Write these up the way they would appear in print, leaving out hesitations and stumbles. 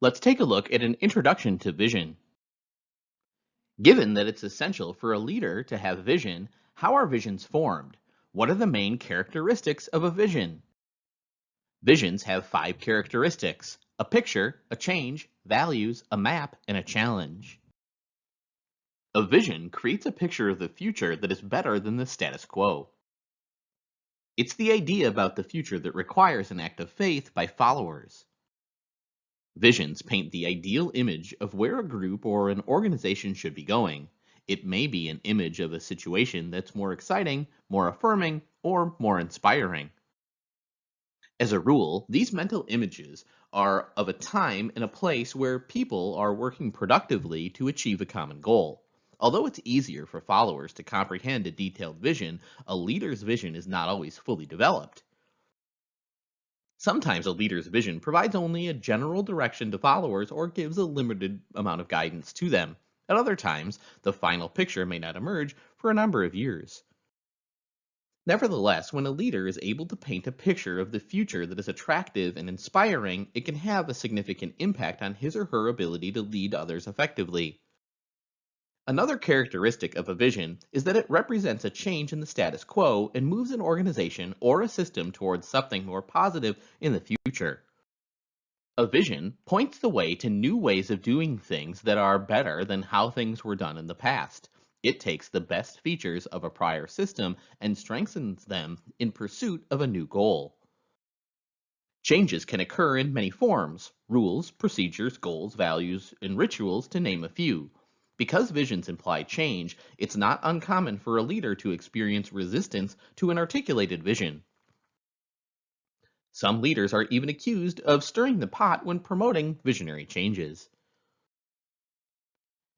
Let's take a look at an introduction to vision. Given that it's essential for a leader to have vision, how are visions formed? What are the main characteristics of a vision? Visions have 5 characteristics: a picture, a change, values, a map, and a challenge. A vision creates a picture of the future that is better than the status quo. It's the idea about the future that requires an act of faith by followers. Visions paint the ideal image of where a group or an organization should be going. It may be an image of a situation that's more exciting, more affirming, or more inspiring. As a rule, these mental images are of a time and a place where people are working productively to achieve a common goal. Although it's easier for followers to comprehend a detailed vision, a leader's vision is not always fully developed. Sometimes a leader's vision provides only a general direction to followers or gives a limited amount of guidance to them. At other times, the final picture may not emerge for a number of years. Nevertheless, when a leader is able to paint a picture of the future that is attractive and inspiring, it can have a significant impact on his or her ability to lead others effectively. Another characteristic of a vision is that it represents a change in the status quo and moves an organization or a system towards something more positive in the future. A vision points the way to new ways of doing things that are better than how things were done in the past. It takes the best features of a prior system and strengthens them in pursuit of a new goal. Changes can occur in many forms: rules, procedures, goals, values, and rituals, to name a few. Because visions imply change, it's not uncommon for a leader to experience resistance to an articulated vision. Some leaders are even accused of stirring the pot when promoting visionary changes.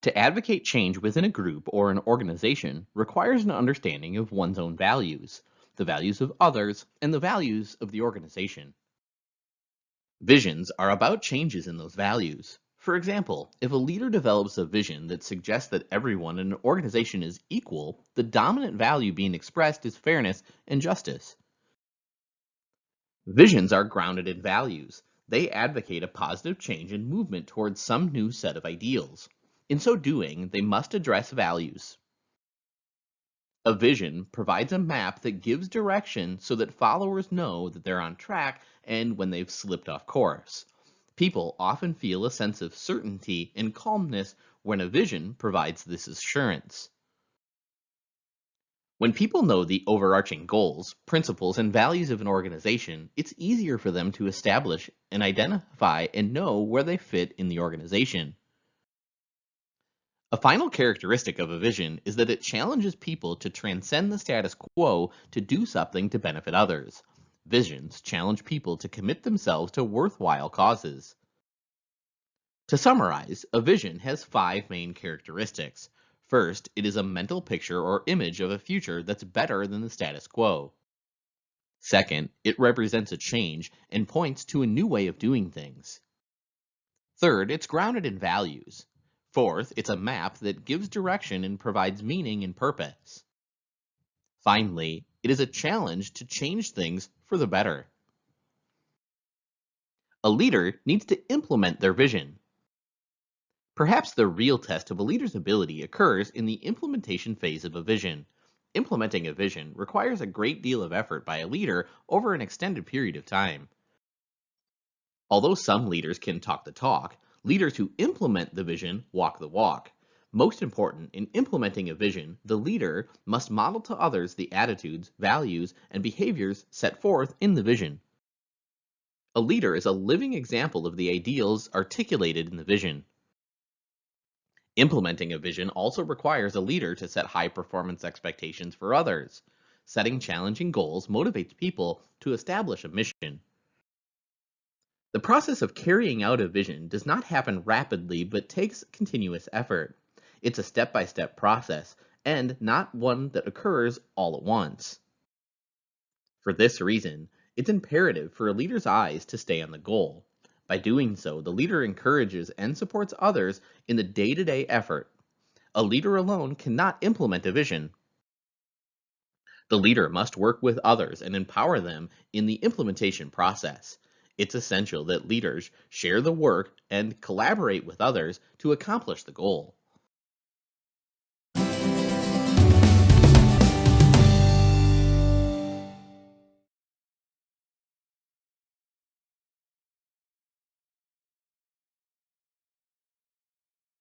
To advocate change within a group or an organization requires an understanding of one's own values, the values of others, and the values of the organization. Visions are about changes in those values. For example, if a leader develops a vision that suggests that everyone in an organization is equal, the dominant value being expressed is fairness and justice. Visions are grounded in values. They advocate a positive change and movement towards some new set of ideals. In so doing, they must address values. A vision provides a map that gives direction so that followers know that they're on track and when they've slipped off course. People often feel a sense of certainty and calmness when a vision provides this assurance. When people know the overarching goals, principles, and values of an organization, it's easier for them to establish and identify and know where they fit in the organization. A final characteristic of a vision is that it challenges people to transcend the status quo to do something to benefit others. Visions challenge people to commit themselves to worthwhile causes. To summarize, a vision has 5 main characteristics. First, it is a mental picture or image of a future that's better than the status quo. Second, it represents a change and points to a new way of doing things. Third, it's grounded in values. Fourth, it's a map that gives direction and provides meaning and purpose. Finally, it is a challenge to change things for the better. A leader needs to implement their vision. Perhaps the real test of a leader's ability occurs in the implementation phase of a vision. Implementing a vision requires a great deal of effort by a leader over an extended period of time. Although some leaders can talk the talk, leaders who implement the vision walk the walk. Most important, in implementing a vision, the leader must model to others the attitudes, values, and behaviors set forth in the vision. A leader is a living example of the ideals articulated in the vision. Implementing a vision also requires a leader to set high performance expectations for others. Setting challenging goals motivates people to establish a mission. The process of carrying out a vision does not happen rapidly but takes continuous effort. It's a step-by-step process, and not one that occurs all at once. For this reason, it's imperative for a leader's eyes to stay on the goal. By doing so, the leader encourages and supports others in the day-to-day effort. A leader alone cannot implement a vision. The leader must work with others and empower them in the implementation process. It's essential that leaders share the work and collaborate with others to accomplish the goal.